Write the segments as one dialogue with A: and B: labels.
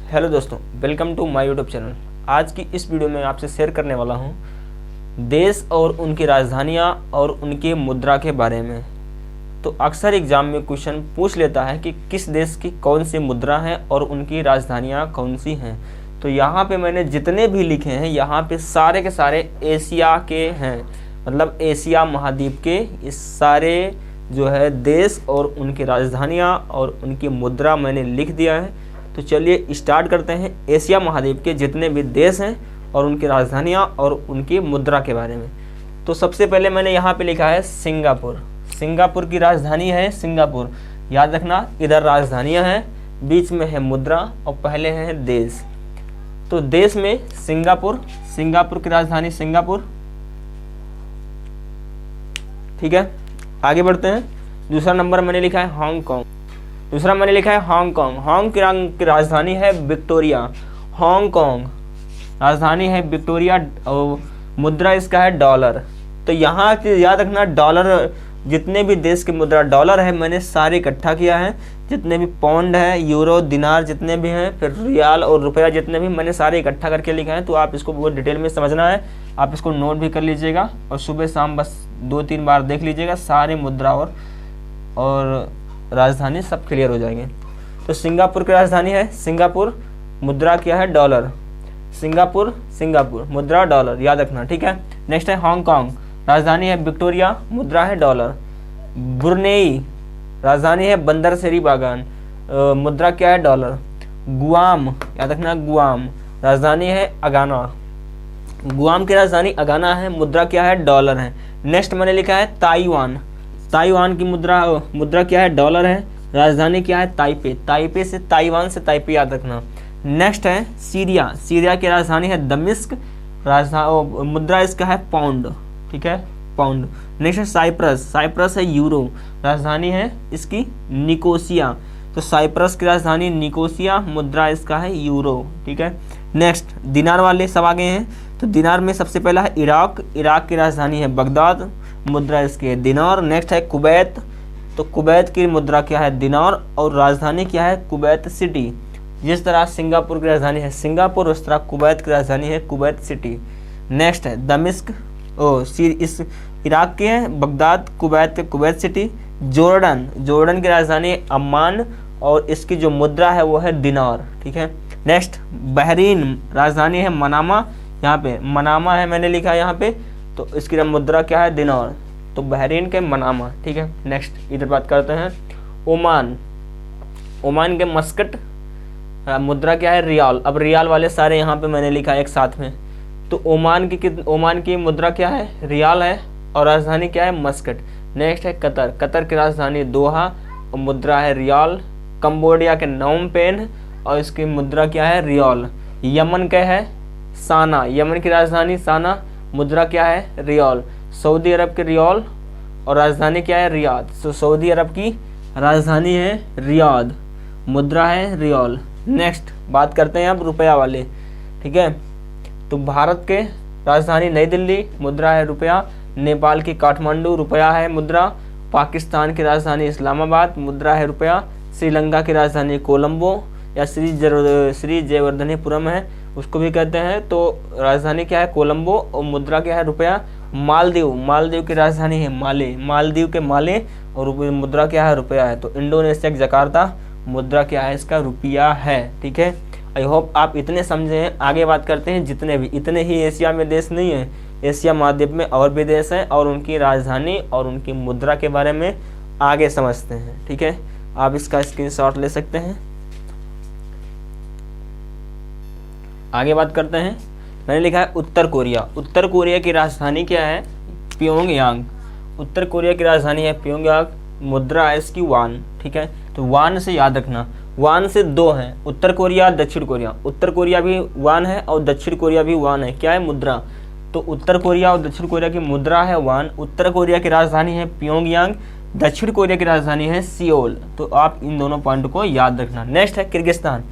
A: Hello दोस्तों, welcome to my YouTube channel. आज की इस वीडियो में आपसे शेयर करने वाला हूं देश और उनकी राजधानियां और उनके मुद्रा के बारे में। तो अक्सर एग्जाम में क्वेश्चन पूछ लेता है कि किस देश की कौन सी मुद्रा है और उनकी राजधानियां कौन सी हैं। तो यहाँ पे मैंने जितने भी लिखे हैं यहाँ पे सारे के सारे एशिया के हैं, मतलब एशिया महाद्वीप के इस सारे जो है देश और उनकी राजधानियाँ और उनकी मुद्रा मैंने लिख दिया है। तो चलिए स्टार्ट करते हैं एशिया महाद्वीप के जितने भी देश हैं और उनकी राजधानियाँ और उनकी मुद्रा के बारे में। तो सबसे पहले मैंने यहाँ पे लिखा है सिंगापुर। सिंगापुर की राजधानी है सिंगापुर। याद रखना, इधर राजधानियाँ हैं, बीच में है मुद्रा और पहले है देश। तो देश में सिंगापुर, सिंगापुर की राजधानी सिंगापुर। ठीक है, आगे बढ़ते हैं। दूसरा नंबर मैंने लिखा है हांगकांग। दूसरा मैंने लिखा है हांगकांग। हांगकांग की राजधानी है विक्टोरिया। हांगकांग राजधानी है विक्टोरिया और मुद्रा इसका है डॉलर। तो यहाँ याद रखना, डॉलर जितने भी देश की मुद्रा डॉलर है मैंने सारे इकट्ठा किया है। जितने भी पौंड है, यूरो, दिनार जितने भी हैं, फिर रियाल और रुपया जितने भी, मैंने सारे इकट्ठा करके लिखा है। तो आप इसको बहुत डिटेल में समझना है, आप इसको नोट भी कर लीजिएगा और सुबह शाम बस 2-3 बार देख लीजिएगा, सारे मुद्रा और राजधानी सब क्लियर हो जाएंगे। तो सिंगापुर की राजधानी है सिंगापुर, मुद्रा क्या है डॉलर। सिंगापुर, सिंगापुर मुद्रा डॉलर, याद रखना। ठीक है, नेक्स्ट है हांगकांग, राजधानी है विक्टोरिया, मुद्रा है डॉलर। ब्रुनेई राजधानी है बंदर सेरी बागान, मुद्रा क्या है डॉलर। गुआम, याद रखना गुआम, राजधानी है अगाना। गुआम की राजधानी अगाना है, मुद्रा क्या है डॉलर है। नेक्स्ट मैंने लिखा है ताइवान। ताइवान की मुद्रा क्या है डॉलर है, राजधानी क्या है ताइपे। ताइपे से ताइवान से ताइपे याद रखना। नेक्स्ट है सीरिया। सीरिया की राजधानी है दमिश्क, मुद्रा इसका है पाउंड। ठीक है, पाउंड। नेक्स्ट है साइप्रस। साइप्रस है यूरो, राजधानी है इसकी निकोसिया। तो साइप्रस की राजधानी निकोसिया, मुद्रा इसका है यूरो। ठीक है, नेक्स्ट दिनार वाले सब आगे हैं। तो दिनार में सबसे पहला है इराक। इराक की राजधानी है बगदाद, मुद्रा इसकी है दिनार। नेक्स्ट है कुवैत। तो कुवैत की मुद्रा क्या है दिनार और राजधानी क्या है कुवैत सिटी। जिस तरह सिंगापुर की राजधानी है सिंगापुर, उस तरह कुवैत की राजधानी है कुवैत सिटी। नेक्स्ट है दमिश्क, इस इराक के हैं Baghdad, Kuwait Kuwait city. Jordan, Jordan की राजधानी है अम्मान और इसकी जो मुद्रा है वो है दिनार। ठीक है, नेक्स्ट बहरीन, राजधानी है मनामा। यहाँ पे मनामा है मैंने लिखा है यहाँ पे, तो इसकी मुद्रा क्या है दिनार। तो बहरीन के मनामा। ठीक है, नेक्स्ट इधर बात करते हैं ओमान। ओमान के मस्कट, मुद्रा क्या है रियाल। अब रियाल वाले सारे यहाँ पे मैंने लिखा है एक साथ में। तो ओमान की मुद्रा क्या है रियाल है और राजधानी क्या है मस्कट। नेक्स्ट है कतर। कतर की राजधानी दोहा और मुद्रा है रियाल। कंबोडिया के नोम पेन और इसकी मुद्रा क्या है रियाल। यमन का है साना, यमन की राजधानी साना, मुद्रा क्या है रियाल। सऊदी अरब के रियाल और राजधानी क्या है रियाद। तो सऊदी अरब की राजधानी है रियाद, मुद्रा है रियाल। नेक्स्ट बात करते हैं अब रुपया वाले। ठीक है, तो भारत के राजधानी नई दिल्ली, मुद्रा है रुपया। नेपाल की काठमांडू, रुपया है मुद्रा। पाकिस्तान की राजधानी इस्लामाबाद, मुद्रा है रुपया। श्रीलंका की राजधानी कोलंबो या श्री जयवर्धनेपुरम है, उसको भी कहते हैं। तो राजधानी क्या है कोलंबो और मुद्रा क्या है रुपया। मालदीव, मालदीव की राजधानी है माले, मालदीव के माले और मुद्रा क्या है रुपया है। तो इंडोनेशिया की जकार्ता, मुद्रा क्या है इसका रुपया है। ठीक है, आई होप आप इतने समझे हैं। आगे बात करते हैं जितने भी, इतने ही एशिया में देश नहीं है, एशिया महाद्वीप में और भी देश हैं और उनकी राजधानी और उनकी मुद्रा के बारे में आगे समझते हैं। ठीक है, आप इसका स्क्रीनशॉट ले सकते हैं। आगे बात करते हैं, मैंने लिखा है उत्तर कोरिया। उत्तर कोरिया की राजधानी क्या है प्योंगयांग। उत्तर कोरिया की राजधानी है प्योंगयांग, मुद्रा है इसकी वान। ठीक है, तो वान से याद रखना, वान से दो हैं, उत्तर कोरिया दक्षिण कोरिया। उत्तर कोरिया भी वान है और दक्षिण कोरिया भी वान है। क्या है मुद्रा। तो उत्तर कोरिया और दक्षिण कोरिया की मुद्रा है वान। उत्तर कोरिया की राजधानी है प्योंगयांग, दक्षिण कोरिया की राजधानी है सियोल। तो आप इन दोनों पॉइंट को याद रखना। नेक्स्ट है किर्गिस्तान।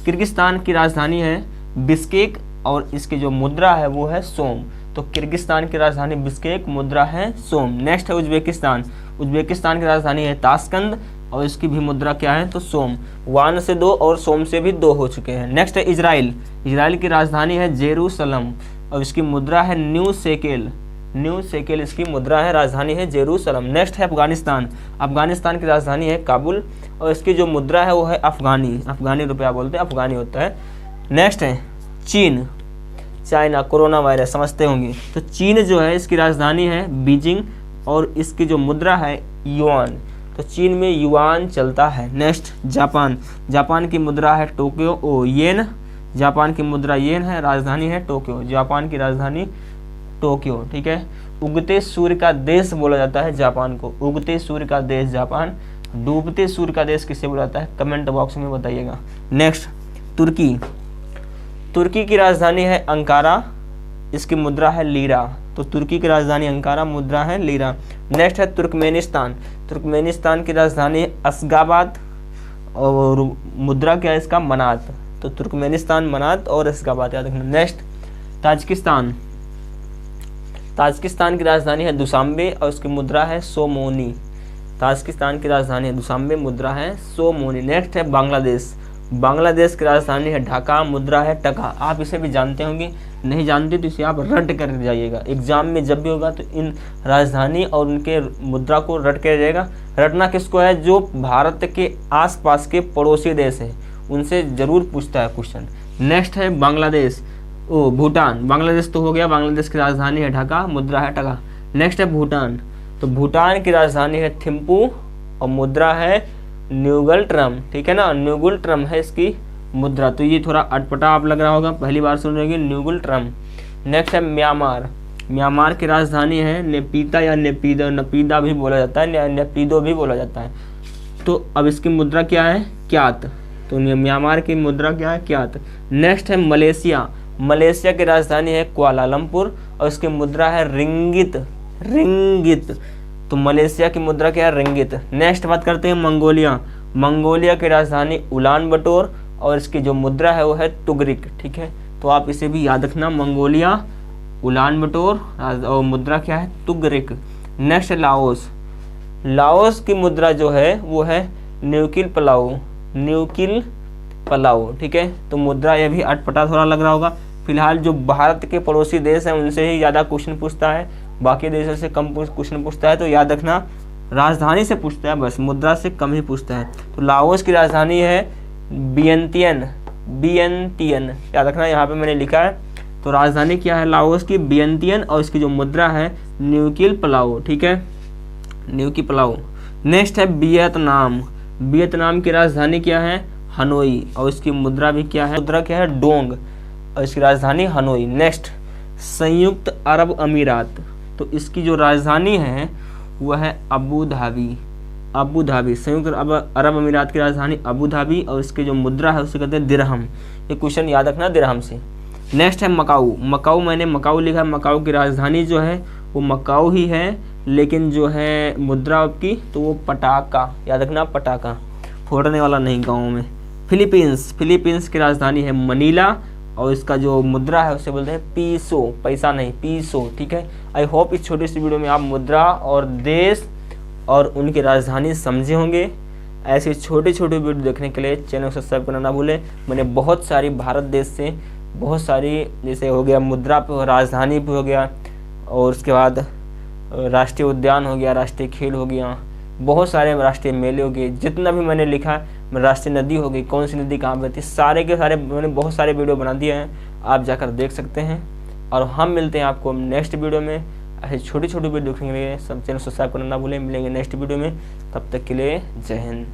A: किर्गिस्तान की राजधानी है बिश्केक और इसकी जो मुद्रा है वो है सोम। तो किर्गिस्तान की राजधानी बिश्केक, मुद्रा है सोम। नेक्स्ट है उज्बेकिस्तान। उज्बेकिस्तान की राजधानी है ताशकंद और इसकी भी मुद्रा क्या है, तो सोम। वान से 2 और सोम से भी 2 हो चुके हैं। नेक्स्ट है इजराइल। इजराइल की राजधानी है जेरूसलम और इसकी मुद्रा है न्यू शेकेल। न्यू शेकेल इसकी मुद्रा है, राजधानी है जेरूसलम। नेक्स्ट है अफगानिस्तान। अफगानिस्तान की राजधानी है काबुल और इसकी जो मुद्रा है वो है अफगानी। अफगानी रुपया बोलते हैं, अफगानी होता है। नेक्स्ट है चीन, चाइना, कोरोना वायरस समझते होंगे। तो चीन जो है इसकी राजधानी है बीजिंग और इसकी जो मुद्रा है युआन। तो चीन में युआन चलता है। Next Japan. जापान की मुद्रा है टोक्यो येन। जापान की मुद्रा येन है, राजधानी है टोक्यो। जापान की राजधानी टोक्यो, ठीक है। उगते सूर्य का देश बोला जाता है जापान को। उगते सूर्य का देश जापान। डूबते सूर्य का देश किसे बोला जाता है, कमेंट बॉक्स में बताइएगा। नेक्स्ट तुर्की। तुर्की की राजधानी है अंकारा, इसकी मुद्रा है लीरा। तो तुर्की की राजधानी अंकारा, मुद्रा है लीरा। नेक्स्ट है तुर्कमेनिस्तान। तुर्कमेनिस्तान की राजधानी है अस्गाबाद और मुद्रा क्या है इसका, मनात। तो तुर्कमेनिस्तान, मनात और अस्गाबाद याद रखना। Next Tajikistan. ताजिकिस्तान की राजधानी है दुशांबे और उसकी मुद्रा है सोमोनी। ताजिकिस्तान की राजधानी है दुशांबे, मुद्रा है सोमोनी। नेक्स्ट है बांग्लादेश। बांग्लादेश की राजधानी है ढाका, मुद्रा है टका। आप इसे भी जानते होंगे, नहीं जानते तो इसे आप रट कर जाइएगा। एग्जाम में जब भी होगा तो इन राजधानी और उनके मुद्रा को रट कर जाएगा। रटना किसको है, जो भारत के आसपास के पड़ोसी देश है उनसे जरूर पूछता है क्वेश्चन। नेक्स्ट है बांग्लादेश, भूटान। बांग्लादेश तो हो गया, बांग्लादेश की राजधानी है ढाका, मुद्रा है टका। नेक्स्ट है भूटान। तो भूटान की राजधानी है थिम्पू और मुद्रा है न्यूगल ट्रम, ठीक है ना। न्यूगल ट्रम है इसकी मुद्रा। तो ये थोड़ा अटपटा आप लग रहा होगा, पहली बार सुन रहे होंगे, न्यूगल ट्रम। नेक्स्ट है म्यांमार। म्यांमार की राजधानी है नेपीता या नेपीदा, नपीदा भी बोला जाता है, नेपीदो भी बोला जाता है। तो अब इसकी मुद्रा क्या है, क्यात। तो म्यांमार की मुद्रा क्या है, क्यात। नेक्स्ट है मलेशिया। मलेशिया की राजधानी है कुआलालंपुर और इसकी मुद्रा है रिंगित। रिंगित, तो मलेशिया की मुद्रा क्या है, रिंगित। नेक्स्ट बात करते हैं मंगोलिया। मंगोलिया की राजधानी उलान बटोर और इसकी जो मुद्रा है वो है तुगरिक, ठीक है। तो आप इसे भी याद रखना, मंगोलिया, उलान बटोर और मुद्रा क्या है, तुगरिक। नेक्स्ट है लाओस। लाओस की मुद्रा जो है वो है न्यूकिल पलाऊ। न्यूकिल पलाऊ, ठीक है। तो मुद्रा ये भी अटपटा थोड़ा लग रहा होगा। फिलहाल जो भारत के पड़ोसी देश हैं उनसे ही ज़्यादा क्वेश्चन पूछता है, बाकी देशों से कम क्वेश्चन पूछता है। तो याद रखना, राजधानी से पूछता है बस, मुद्रा से कम ही पूछता है। तो लाओस की राजधानी है वियंतियन। वियंतियन याद रखना, यहाँ पे मैंने लिखा है। तो राजधानी क्या है लाओस की, वियंतियन और इसकी जो मुद्रा है न्यूकिल पलाऊ, ठीक है, न्यूकी पलाऊ। नेक्स्ट है वियतनाम। वियतनाम की राजधानी क्या है, हनोई और इसकी मुद्रा भी क्या है, मुद्रा क्या है, डोंग और इसकी राजधानी हनोई। नेक्स्ट संयुक्त अरब अमीरात। तो इसकी जो राजधानी है वह है अबू धाबी। अबू धाबी, संयुक्त अरब अमीरात की राजधानी अबू धाबी और इसकी जो मुद्रा है उसे कहते हैं दिरहम। ये क्वेश्चन याद रखना दिरहम से। नेक्स्ट है मकाऊ। मकाऊ, मैंने मकाऊ लिखा है। मकाऊ की राजधानी जो है वो मकाऊ ही है, लेकिन जो है मुद्रा की तो वो पटाका, याद रखना पटाका, फोड़ने वाला नहीं गाँव में। फिलीपींस। फिलीपींस की राजधानी है मनीला और इसका जो मुद्रा है उसे बोलते हैं पीसो, पैसा नहीं, पीसो, ठीक है। आई होप इस छोटी सी वीडियो में आप मुद्रा और देश और उनकी राजधानी समझे होंगे। ऐसे छोटे छोटे वीडियो देखने के लिए चैनल को सब्सक्राइब करना ना भूलें। मैंने बहुत सारी भारत देश से बहुत सारी, जैसे हो गया मुद्रा पे, राजधानी पे हो गया और उसके बाद राष्ट्रीय उद्यान हो गया, राष्ट्रीय खेल हो गया, बहुत सारे राष्ट्रीय मेले हो गए, जितना भी मैंने लिखा है, राष्ट्रीय नदी हो गई, कौन सी नदी कहाँ बहती, सारे के सारे मैंने बहुत सारे वीडियो बना दिए हैं, आप जाकर देख सकते हैं। और हम मिलते हैं आपको नेक्स्ट वीडियो में। ऐसे छोटी छोटी वीडियो देखने के लिए सब चैनल सब्सक्राइब करना ना भूलें। मिलेंगे नेक्स्ट वीडियो में, तब तक के लिए जय हिंद।